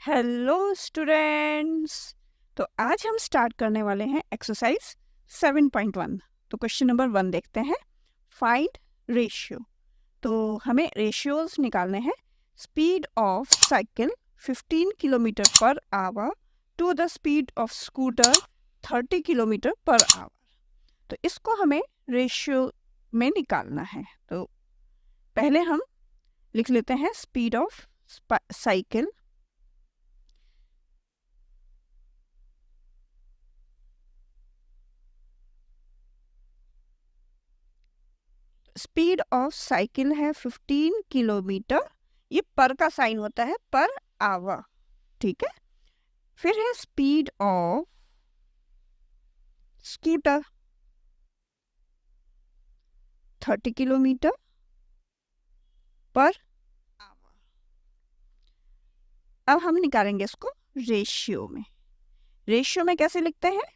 Hello students. तो आज हम स्टार्ट करने वाले हैं एक्सरसाइज 7.1। तो क्वेश्चन नंबर 1 देखते हैं, फाइंड रेशियो। तो हमें रेशियोज निकालने हैं। Speed of cycle 15 kilometre per hour to the speed of scooter 30 kilometre per hour. तो इसको हमें रेशियो में निकालना है। तो पहले हम लिख लेते हैं speed of cycle speed of cycle है 15 किलोमीटर। ये पर का साइन होता है, पर आवर, ठीक है। फिर है speed of scooter 30 kilometre per our. अब हम निकालेंगे इसको रेशियो में। रेशियो में कैसे लिखते हैं?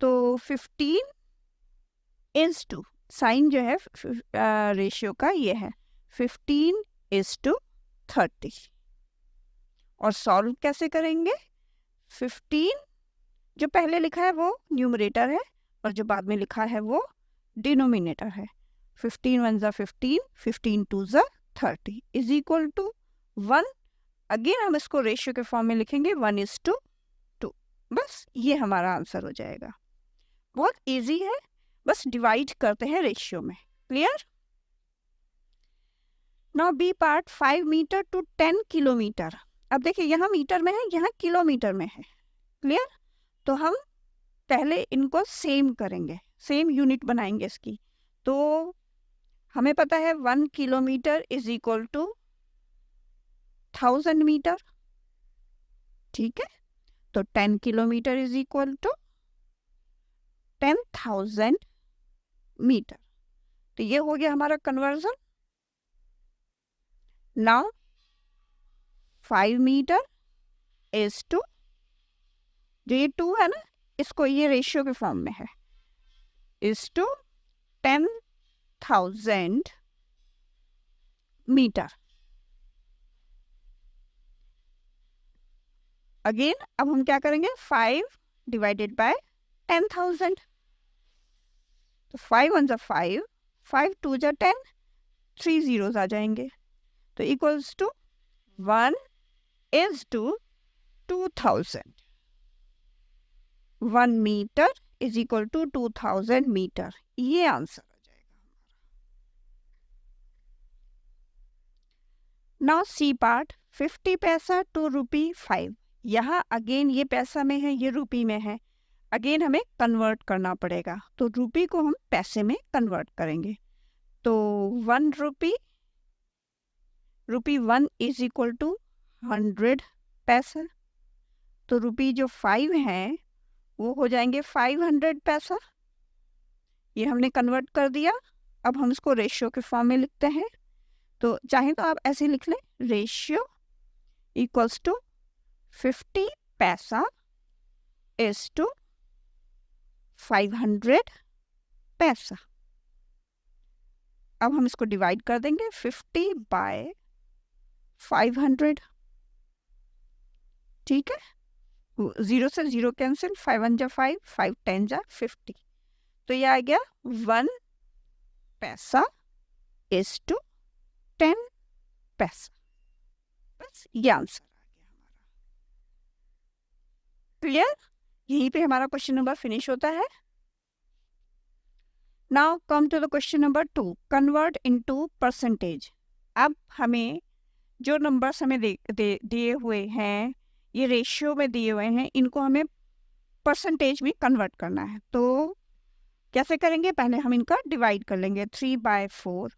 तो 15 इज टू, साइन जो है रेशियो का ये है 15 इज टू 30। और सॉल्व कैसे करेंगे? 15 जो पहले लिखा है वो न्यूमरेटर है और जो बाद में लिखा है वो डिनोमिनेटर है। 15 1 ज़ा 15, 15 2 ज़ा 30 इज इक्वल टू 1। अगेन हम इसको रेशियो के फॉर्म में लिखेंगे 1:2। बस ये हमारा आंसर हो जाएगा। बहुत इजी है, बस डिवाइड करते हैं रेशियो में। Clear? Now B part 5 metre to 10 kilometre. अब देखिए यहाँ मीटर में है, यहाँ किलोमीटर में है। क्लियर? तो हम पहले इनको सेम करेंगे, सेम यूनिट बनाएंगे इसकी। तो हमें पता है 1 kilometre is equal to 1000 metre, ठीक है। तो 10 kilometre is equal to 10,000 metre. तो ये हो गया हमारा conversion. Now 5 metre is to, जो ये 2 है ना, इसको ये रेशियो के फॉर्म में है, इज टू 10,000 मीटर। अगेन अब हम क्या करेंगे? 5 डिवाइडेड बाय 10,000। तो 5 1 ज़ा 5, 5 2 ज़ा 10, 3 zeros आ जाएंगे। तो equals to 1 is to 2000। 1 metre is equal to 2000 metre. ये आंसर आ जाएगा हमारा। नाउ सी पार्ट 50 पैसा टू ₹5। यहाँ अगेन ये पैसा में है, ये रुपी में है। अगेन हमें कन्वर्ट करना पड़ेगा, तो रुपी को हम पैसे में कन्वर्ट करेंगे। तो 1 रुपी, ₹1 इज इक्वल टू 100 पैसा। तो रुपी जो 5 है वो हो जाएंगे 500 पैसा। ये हमने कन्वर्ट कर दिया। अब हम इसको रेशियो के फॉर्म में लिखते हैं। तो चाहे तो आप ऐसे लिख लें, रेशियो इक्वल्स टू 50 पैसा इज टू 500 पैसा। अब हम इसको डिवाइड कर देंगे 50 बाय 500, ठीक है। 0 से 0 कैंसिल, 5 1 ज़ा 5, 5 10 ज़ा 50। तो ये आ गया 1 पैसा इज टू 10 पैसा। बस ये आंसर आ गया हमारा। क्लियर? यहीं पे हमारा क्वेश्चन नंबर फिनिश होता है। Now come to the question number 2, convert into percentage. अब हमें जो नंबर्स हमें दिए हुए हैं, ये रेशियो में दिए हुए हैं, इनको हमें परसेंटेज में कन्वर्ट करना है। तो कैसे करेंगे? पहले हम इनका डिवाइड कर लेंगे 3/4,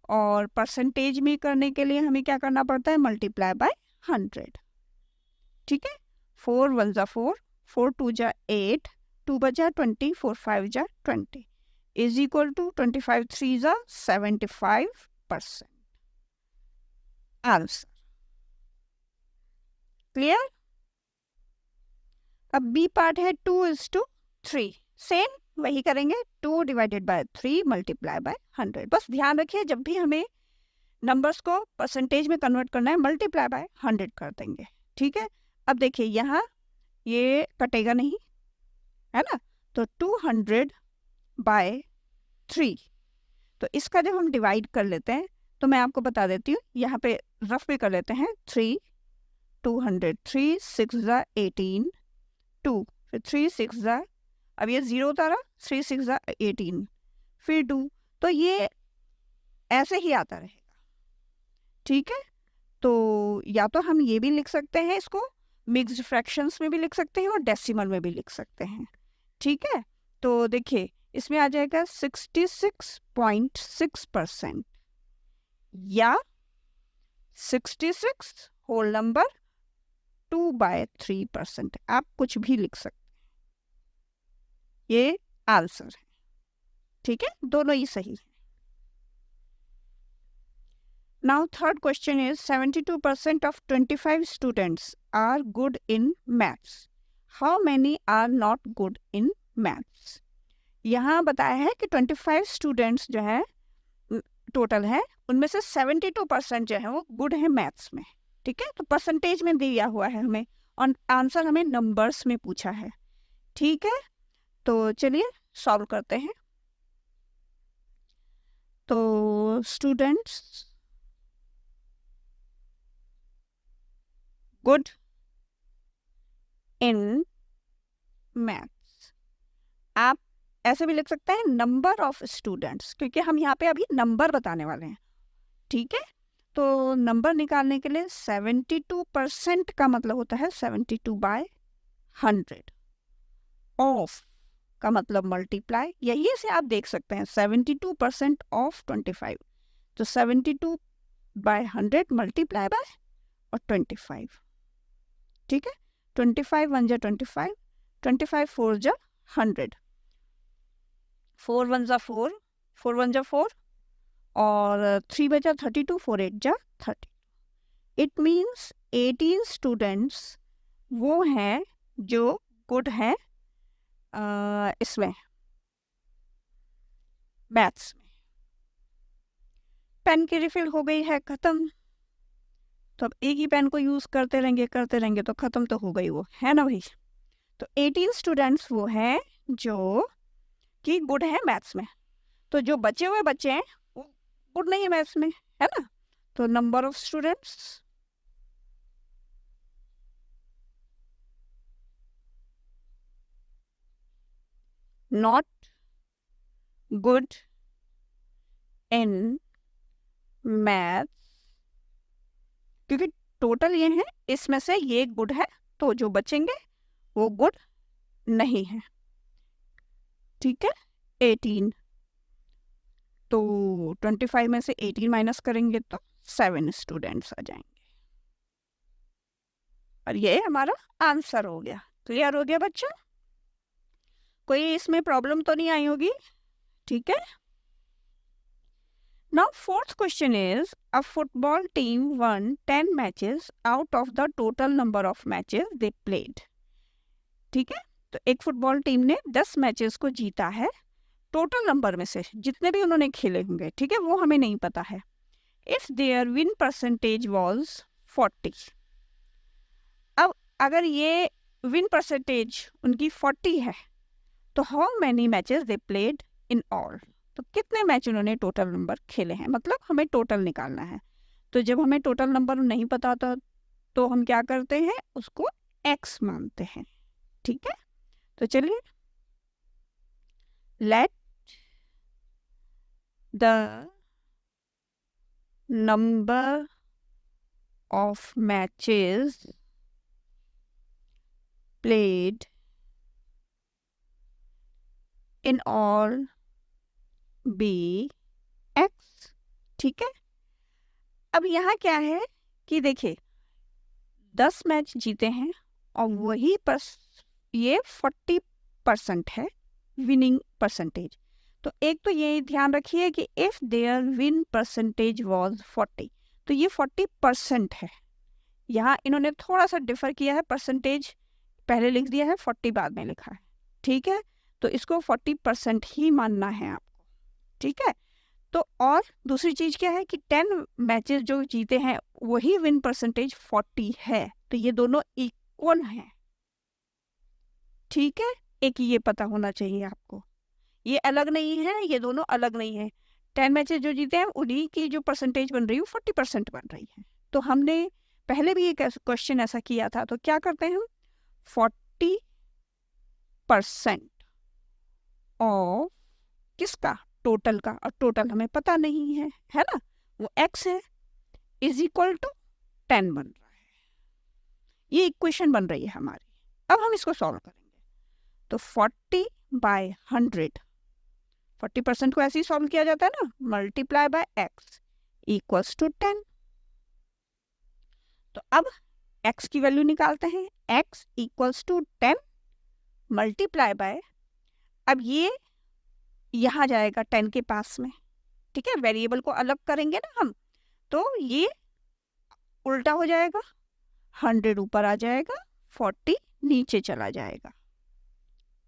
और परसेंटेज में करने के लिए हमें क्या करना पड़ता है? मल्टीप्लाई बाय 100, ठीक है। 4 1 ज़ा 4, 4 2 ज़ा 8, 2 बजा 20, 4 5 ज़ा 20 इज इक्वल टू 25 3 ज़ा 75%। Answer clear? अब बी पार्ट है 2:3। सेम वही करेंगे, 2 डिवाइडेड बाय 3 मल्टीप्लाई बाय 100। बस ध्यान रखिए, जब भी हमें नंबर्स को परसेंटेज में कन्वर्ट करना है, मल्टीप्लाई बाय 100 कर देंगे। ठीक है। अब देखिए यहाँ ये कटेगा नहीं, है ना, तो 200/3, तो इसका जब हम डिवाइड कर लेते हैं तो मैं आपको बता देती हूँ, यहाँ पे रफ भी कर लेते हैं। 3 6 ज़ा 18, 2 फिर 3 6 ज़ा, अब ये 0 उतारा, 3 6 ज़ा 18 फिर 2, तो ये ऐसे ही आता रहेगा। ठीक है, तो या तो हम ये भी लिख सकते हैं, इसको मिक्स्ड फ्रैक्शंस में भी लिख सकते हैं और डेसिमल में भी लिख सकते हैं। ठीक है, तो देखिए इसमें आ जाएगा 66.6% या 66 होल नंबर 2/3%, आप कुछ भी लिख सकते हैं, ये आंसर है। ठीक है, दोनों ही सही है। Now third question is 72% of 25 students are good in maths. How many are not good in maths? यहाँ बताया है कि 25 स्टूडेंट्स जो है टोटल है, उनमें से 72% जो है वो गुड है मैथ्स में। ठीक है, तो परसेंटेज में दिया हुआ है हमें और आंसर हमें नंबर्स में पूछा है। ठीक है, तो चलिए सॉल्व करते हैं। तो स्टूडेंट्स गुड इन मैथ्स, आप ऐसे भी लिख सकते हैं नंबर ऑफ स्टूडेंट्स, क्योंकि हम यहाँ पे अभी नंबर बताने वाले हैं। ठीक है, तो नंबर निकालने के लिए 72% का मतलब होता है 72/100, ऑफ का मतलब मल्टीप्लाई, यही से आप देख सकते हैं 72% ऑफ 25, तो 72/100 मल्टीप्लाई बाय और 25। ठीक है, 25 1 जा 25, 25 4 जा 100, 4 1 जा 4, 4 1 जा 4 और 3 बचा 32, 4 8 जा 30। इट मीन्स 18 स्टूडेंट्स वो हैं जो गुड हैं इसमें मैथ्स में। पेन की रिफिल हो गई है खत्म, तो अब एक ही पेन को यूज करते रहेंगे तो खत्म तो हो गई वो, है ना भाई। तो 18 स्टूडेंट्स वो हैं जो कि गुड है मैथ्स में, तो जो बचे हुए बच्चे हैं वो गुड नहीं है मैथ्स में, है ना। तो number of students not good in maths, क्योंकि टोटल ये है, इसमें से ये गुड है, तो जो बचेंगे वो गुड नहीं है। ठीक है, 18, तो 25 में से 18 माइनस करेंगे तो 7 स्टूडेंट्स आ जाएंगे, और ये हमारा आंसर हो गया। क्लियर हो गया बच्चा, कोई इसमें प्रॉब्लम तो नहीं आई होगी। ठीक है, now fourth question is a football team won 10 matches out of the total number of matches they played. ठीक है, तो एक फुटबॉल टीम ने 10 मैचेस को जीता है, टोटल नंबर में से जितने भी उन्होंने खेले होंगे, ठीक है, वो हमें नहीं पता है। If their win percentage was 40, अब अगर ये विन परसेंटेज उनकी 40 है तो how many matches they played in all, तो कितने मैच उन्होंने टोटल नंबर खेले हैं, मतलब हमें टोटल निकालना है। तो जब हमें टोटल नंबर नहीं पता होता तो हम क्या करते हैं, उसको x मानते हैं। ठीक है, तो चलिए let the number of matches played in all B x। ठीक है, अब यहाँ क्या है कि देखिए 10 मैच जीते हैं और वही ये 40% है विनिंग परसेंटेज। तो एक तो ये ध्यान रखिए कि if their win percentage was 40, तो ये 40% है। यहाँ इन्होंने थोड़ा सा डिफर किया है, परसेंटेज पहले लिख दिया है, 40 बाद में लिखा है। ठीक है, तो इसको 40% ही मानना है आपको। ठीक है, तो और दूसरी चीज क्या है कि 10 मैचेस जो जीते हैं वही विन परसेंटेज 40 है, तो ये दोनों इक्वल हैं। ठीक है, एक ये पता होना चाहिए आपको, ये अलग नहीं है, ये दोनों अलग नहीं है। 10 मैचेस जो जीते हैं उन्हीं की जो परसेंटेज बन रही है 40% बन रही है। तो हमने पहले भी एक क्वेश्चन ऐसा किया था, तो क्या करते हैं हम 40% ऑफ किसका, टोटल का, और टोटल हमें पता नहीं है ना, वो x है, इज इक्वल टू 10 बन रहा है। ये इक्वेशन बन रही है हमारी। अब हम इसको सॉल्व करेंगे, तो 40/100, 40% को ऐसे ही सॉल्व किया जाता है ना, multiply by x equals to 10। तो अब x की वैल्यू निकालते हैं, x equals to 10 multiply by, अब ये यहाँ जाएगा 10 के पास में, ठीक है, वेरिएबल को अलग करेंगे ना हम, तो ये उल्टा हो जाएगा, 100 ऊपर आ जाएगा, 40 नीचे चला जाएगा।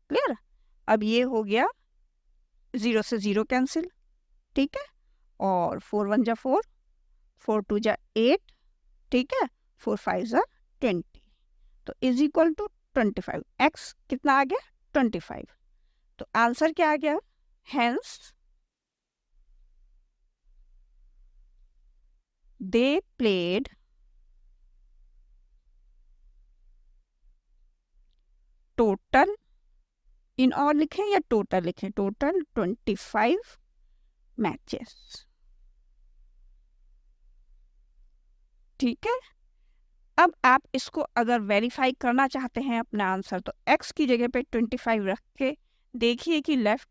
क्लियर? अब ये हो गया 0 से 0 कैंसिल, ठीक है, और 4 1 जा 4, 4 2 जा 8, ठीक है, 4 5 जा 20, तो इज इक्वल टू 25। x कितना आ गया 25, तो आंसर क्या आ गया, हेंस दे प्लेड टोटल, इन और लिखें या टोटल लिखें, टोटल 25 मैचेस। ठीक है, अब आप इसको अगर वेरीफाई करना चाहते हैं अपना आंसर, तो x की जगह पे 25 रख के देखिए कि लेफ्ट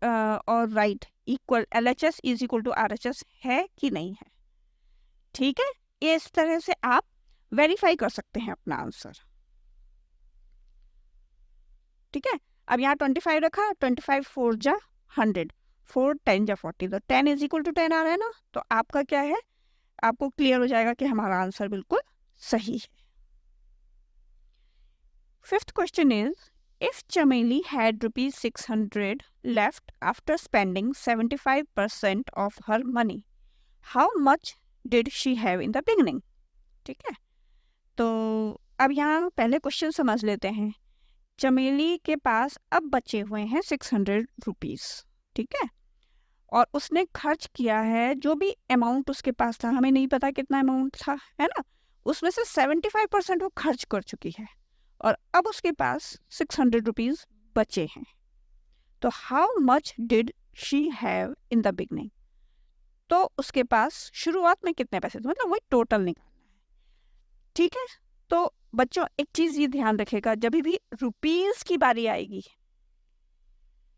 और right equal, LHS is equal to RHS है कि नहीं है। ठीक है, इस तरह से आप वेरीफाई कर सकते हैं अपना आंसर। ठीक है, अब यहाँ 25 रखा, 25 4 जा 100, 4 10 जा 40, तो 10 इज इक्वल टू 10 आ रहा है ना, तो आपका क्या है, आपको क्लियर हो जाएगा कि हमारा आंसर बिल्कुल सही है। फिफ्थ क्वेश्चन इज, इफ चमेली had ₹600 left after spending 75% of her money, how much did she have in the beginning? ठीक है, तो अब यहाँ पहले क्वेश्चन समझ लेते हैं। चमेली के पास अब बचे हुए हैं 600 रुपीज, ठीक है, और उसने खर्च किया है जो भी अमाउंट उसके पास था, हमें नहीं पता कितना अमाउंट था, है ना, उसमें से 75% वो खर्च कर चुकी है, और अब उसके पास 600 रुपीज बचे हैं। तो how much did she have in the beginning, तो उसके पास शुरुआत में कितने पैसे थे, मतलब वही टोटल निकालना है। ठीक है, तो बच्चों एक चीज ये ध्यान रखेगा, जब भी रुपीज की बारी आएगी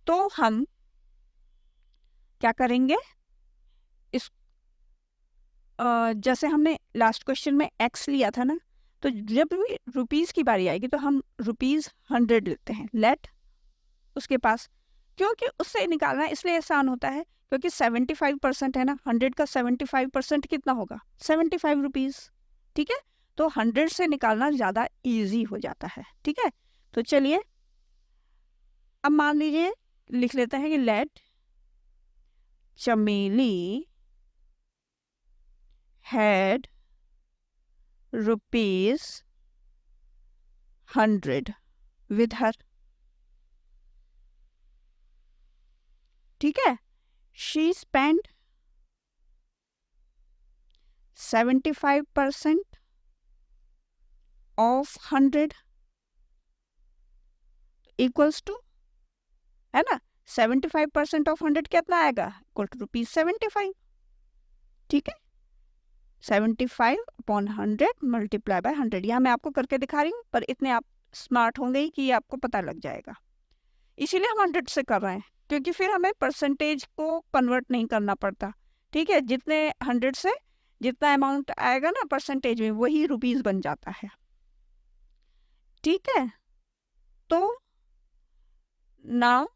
तो हम क्या करेंगे, इस जैसे हमने लास्ट क्वेश्चन में x लिया था ना, तो जब भी रुपीज की बारी आएगी तो हम ₹100 लेते हैं, लेट उसके पास, क्योंकि उससे निकालना इसलिए आसान होता है क्योंकि 75% है ना, 100 का 75% कितना होगा, 75 रुपीज। ठीक है, तो 100 से निकालना ज़्यादा इजी हो जाता है। ठीक है, तो चलिए अब मान लीजिए लिख लेते हैं कि लेट चमेली हैड ₹100 with her। ठीक है, she spent 75% of 100 equals to, है ना, 75% ऑफ 100 कितना आएगा, इक्वल टू ₹75। ठीक है, 75/100 मल्टीप्लाई बाय 100, यहाँ मैं आपको करके दिखा रही हूँ, पर इतने आप स्मार्ट होंगे ही कि ये आपको पता लग जाएगा, इसीलिए हम 100 से कर रहे हैं, क्योंकि फिर हमें परसेंटेज को कन्वर्ट नहीं करना पड़ता। ठीक है, जितने 100 से जितना अमाउंट आएगा ना परसेंटेज में, वही रुपीज बन जाता है। ठीक है, तो now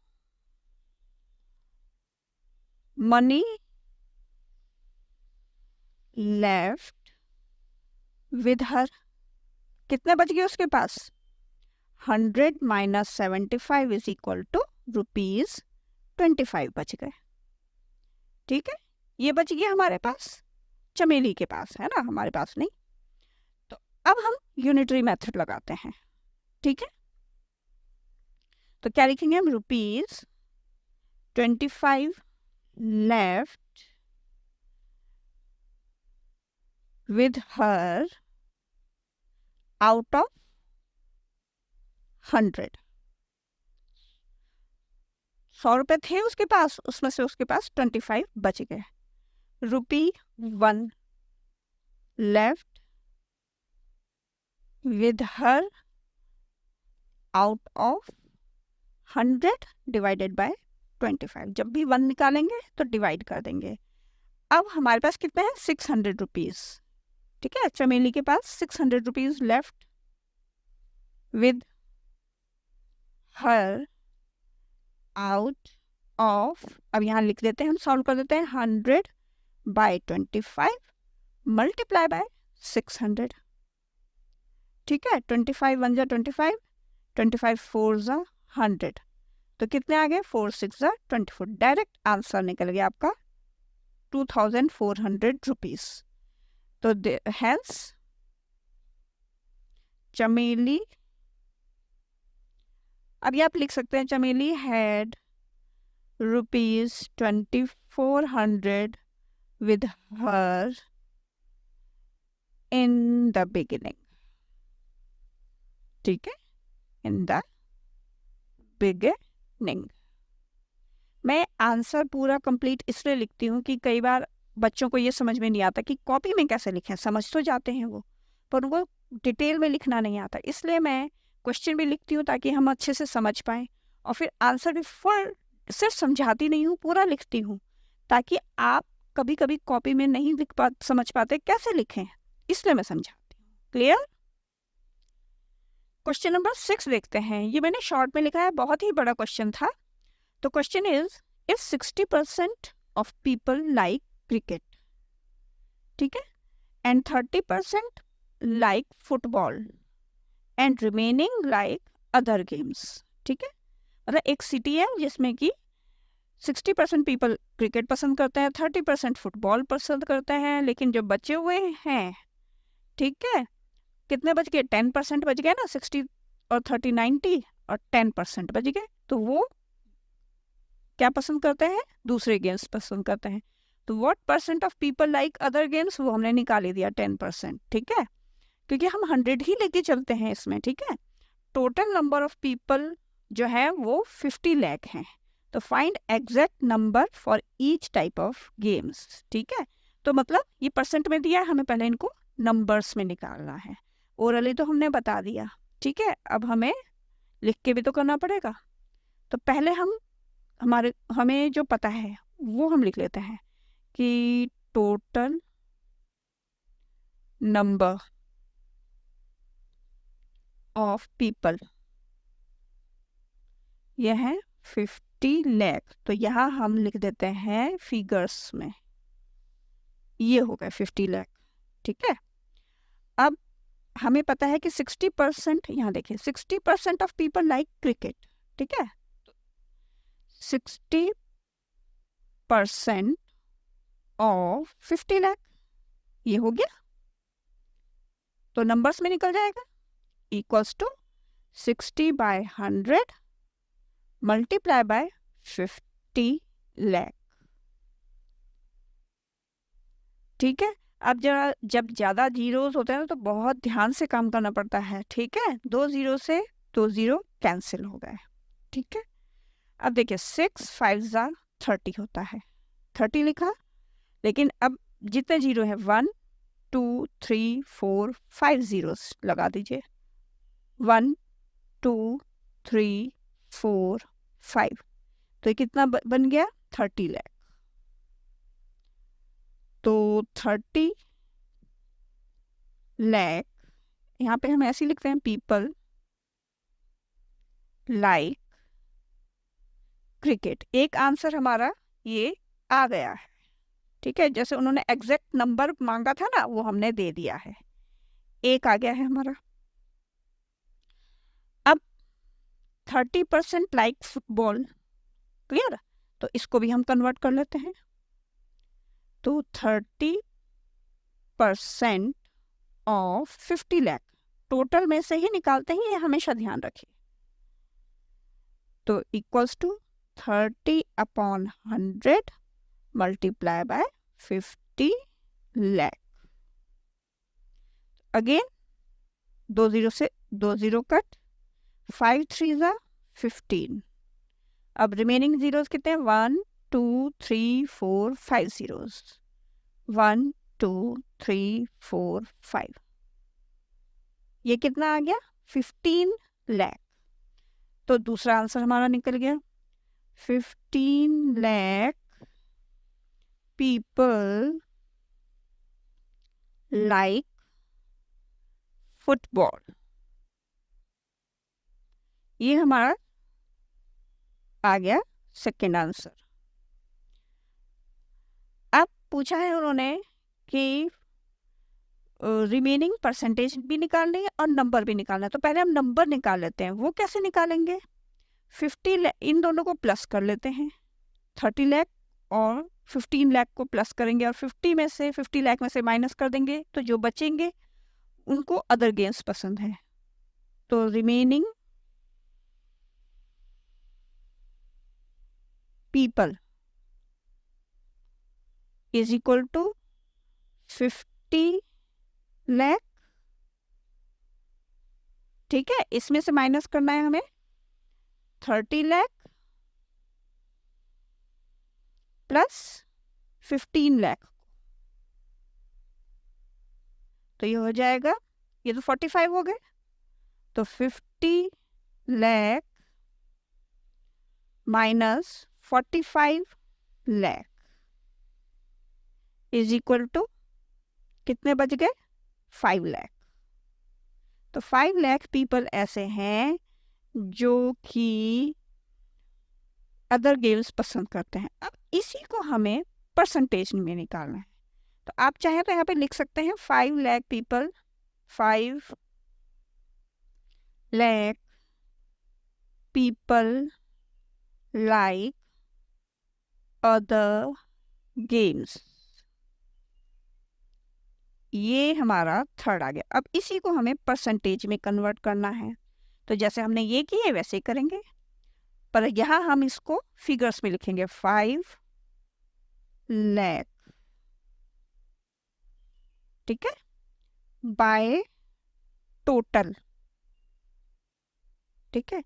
money left with her, कितने बच गए उसके पास, 100 - 75 इज इक्वल टू ₹25 बच गए। ठीक है, ये बच गया हमारे पास, चमेली के पास है ना, हमारे पास नहीं। तो अब हम यूनिटरी मेथड लगाते हैं, ठीक है। तो क्या लिखेंगे हम, ₹25 left with her out of 100। 100 रुपए थे उसके पास, उसमें से उसके पास 25 बच गए। ₹1 left with her out of 100 divided by 25। जब भी 1 निकालेंगे तो डिवाइड कर देंगे। अब हमारे पास कितने हैं, ₹600, ठीक है। चमेली के पास ₹600 left with her out of, अब यहाँ लिख देते हैं, हम सॉल्व कर देते हैं, 100 बाय 25 मल्टीप्लाई बाय 600, ठीक है। 25 1 जा 25, 25 4 जा 100, तो कितने आ गए, 4 6 जा 24। डायरेक्ट आंसर निकल गया आपका ₹2400। तो हेंस चमेली, अभी आप लिख सकते हैं चमेली had ₹2400 with her in the beginning, ठीक है, in the beginning। मैं आंसर पूरा कंप्लीट इसलिए लिखती हूँ कि कई बार बच्चों को ये समझ में नहीं आता कि कॉपी में कैसे लिखें। समझ तो जाते हैं वो, पर वो डिटेल में लिखना नहीं आता, इसलिए मैं क्वेश्चन भी लिखती हूँ ताकि हम अच्छे से समझ पाएँ, और फिर आंसर भी फुल, सिर्फ समझाती नहीं हूँ, पूरा लिखती हूँ, ताकि आप कभी कभी कॉपी में नहीं समझ पाते कैसे लिखें, इसलिए मैं समझाती हूँ। क्लियर। क्वेश्चन नंबर 6 देखते हैं। ये मैंने शॉर्ट में लिखा है, बहुत ही बड़ा क्वेश्चन था। तो question is, if 60% of people like cricket, ठीक है, and 30% like football and remaining like other games, ठीक है। मतलब एक सिटी है जिसमें कि 60% पीपल क्रिकेट पसंद करते हैं, 30% फुटबॉल पसंद करते हैं, लेकिन जो बचे हुए हैं, ठीक है, कितने बच गए, 10% बच गए ना, 60 और 30 90 और 10% बच गए, तो वो क्या पसंद करते हैं, दूसरे गेम्स पसंद करते हैं। तो what percent of people like other games, वो हमने निकाल ही दिया 10%, ठीक है, क्योंकि हम 100 ही लेके चलते हैं इसमें, ठीक है। टोटल नंबर ऑफ पीपल जो है वो 50 लाख हैं। तो find exact number for each type of games, ठीक है। तो मतलब ये परसेंट में दिया है, हमें पहले इनको नंबर्स में निकालना है। ओरली तो हमने बता दिया, ठीक है, अब हमें लिख के भी तो करना पड़ेगा। तो पहले हमें जो पता है वो हम लिख लेते हैं कि टोटल नंबर ऑफ पीपल, यह है 50 लाख। तो यहाँ हम लिख देते हैं फिगर्स में, ये हो गया 50 लाख, ठीक है। अब हमें पता है कि 60%, यहाँ देखिए 60% ऑफ पीपल लाइक क्रिकेट, ठीक है। 60% ऑफ 50 लाख, ये हो गया, तो नंबर्स में निकल जाएगा, equals to 60 by 100 multiply by 50 lakh, ठीक है। अब जब ज़्यादा जीरोस होते हैं तो बहुत ध्यान से काम करना पड़ता है, ठीक है। 2 0 से 2 0 कैंसिल हो गए, ठीक है। अब देखिए 6 5 जा 30 होता है, 30 लिखा, लेकिन अब जितने जीरो है 1 2 3 4 5 जीरोस लगा दीजिए, 1 2 3 4 5, तो ये कितना बन गया, 30 लाख। तो 30 लाख, यहाँ पे हम ऐसे लिखते हैं, पीपल लाइक क्रिकेट। एक आंसर हमारा ये आ गया है, ठीक है। जैसे उन्होंने एग्जैक्ट नंबर मांगा था ना, वो हमने दे दिया है, एक आ गया है हमारा। अब 30% लाइक फुटबॉल, क्लियर, तो इसको भी हम कन्वर्ट कर लेते हैं। तो 30% ऑफ 50 लाख, टोटल में से ही निकालते हैं, ये हमेशा ध्यान रखिए। तो equals to 30/100 multiply by 50 lakh. Again 2 0 से 2 0 कट, 5 3 15। अब रिमेनिंग जीरोस कितने हैं? 1 2 3 4 5 जीरोस, 1 2 3 4 5। ये कितना आ गया? 15 लाख। तो दूसरा आंसर हमारा निकल गया 15 लाख पीपल लाइक फुटबॉल। ये हमारा आ गया सेकेंड आंसर। अब पूछा है उन्होंने कि रिमेनिंग परसेंटेज भी निकालनी है और नंबर भी निकालना है। तो पहले हम नंबर निकाल लेते हैं। वो कैसे निकालेंगे? 50 लाख, इन दोनों को प्लस कर लेते हैं। 30 लाख और 15 लाख को प्लस करेंगे और 50 लाख में से माइनस कर देंगे, तो जो बचेंगे उनको अदर गेम्स पसंद है। तो remaining people is equal to 50 lakh. ठीक है, इसमें से माइनस करना है हमें 30 लाख प्लस 15 लाख। तो ये हो जाएगा, ये तो 45 हो गए, तो 50 lakh minus 45 lakh is equal to कितने बच गए? 5 लाख। तो 5 लाख पीपल ऐसे हैं जो कि अदर गेम्स पसंद करते हैं। अब इसी को हमें परसेंटेज में निकालना है। तो आप चाहें तो यहाँ पे लिख सकते हैं 5 lakh people, 5 lakh people like other games. ये हमारा थर्ड आ गया। अब इसी को हमें परसेंटेज में कन्वर्ट करना है। तो जैसे हमने ये किए वैसे ही करेंगे, पर यहाँ हम इसको फिगर्स में लिखेंगे 5 लाख, ठीक है, बाय टोटल। ठीक है,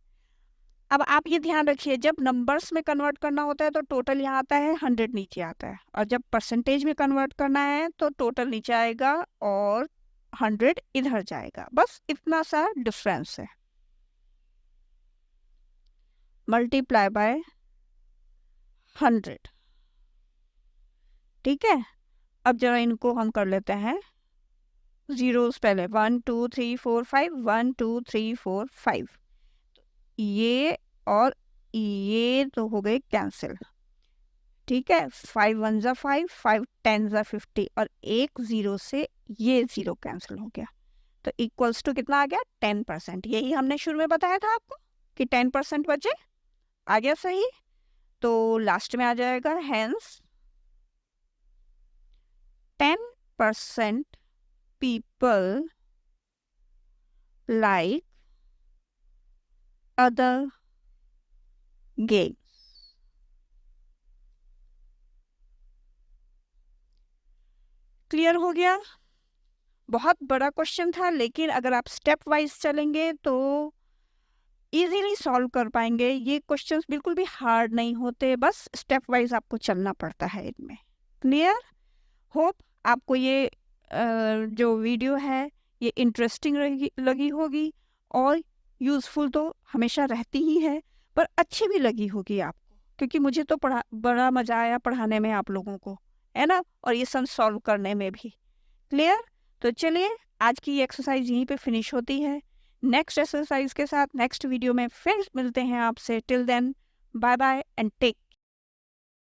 अब आप ये ध्यान रखिए, जब नंबर्स में कन्वर्ट करना होता है तो टोटल यहाँ आता है, 100 नीचे आता है, और जब परसेंटेज में कन्वर्ट करना है तो टोटल नीचे आएगा और 100 इधर जाएगा। बस इतना सा डिफरेंस है। Multiply by 100। ठीक है, अब जरा इनको हम कर लेते हैं जीरोस पहले। 1 2 3 4 5, 1 2 3 4 5। ये और ये तो हो गए कैंसिल। ठीक है, 5 1 जा 5, 5 10 जा 50, और एक जीरो से ये जीरो कैंसिल हो गया। तो इक्वल्स टू कितना आ गया? 10%। यही हमने शुरू में बताया था आपको कि 10% बचे। आ गया सही। तो लास्ट में आ जाएगा hence 10% people like other games. Clear हो गया? बहुत बड़ा क्वेश्चन था, लेकिन अगर आप स्टेप वाइज चलेंगे तो इजीली सॉल्व कर पाएंगे। ये क्वेश्चंस बिल्कुल भी हार्ड नहीं होते, बस स्टेप वाइज आपको चलना पड़ता है इनमें। क्लियर? होप आपको ये जो वीडियो है ये इंटरेस्टिंग लगी होगी, और यूज़फुल तो हमेशा रहती ही है, पर अच्छी भी लगी होगी आपको, क्योंकि मुझे तो बड़ा मज़ा आया पढ़ाने में आप लोगों को, है ना, और ये सब सॉल्व करने में भी। क्लियर? तो चलिए, आज की ये एक्सरसाइज यहीं पे फिनिश होती है। नेक्स्ट एक्सरसाइज के साथ नेक्स्ट वीडियो में फिर मिलते हैं आपसे। Till then, bye bye and take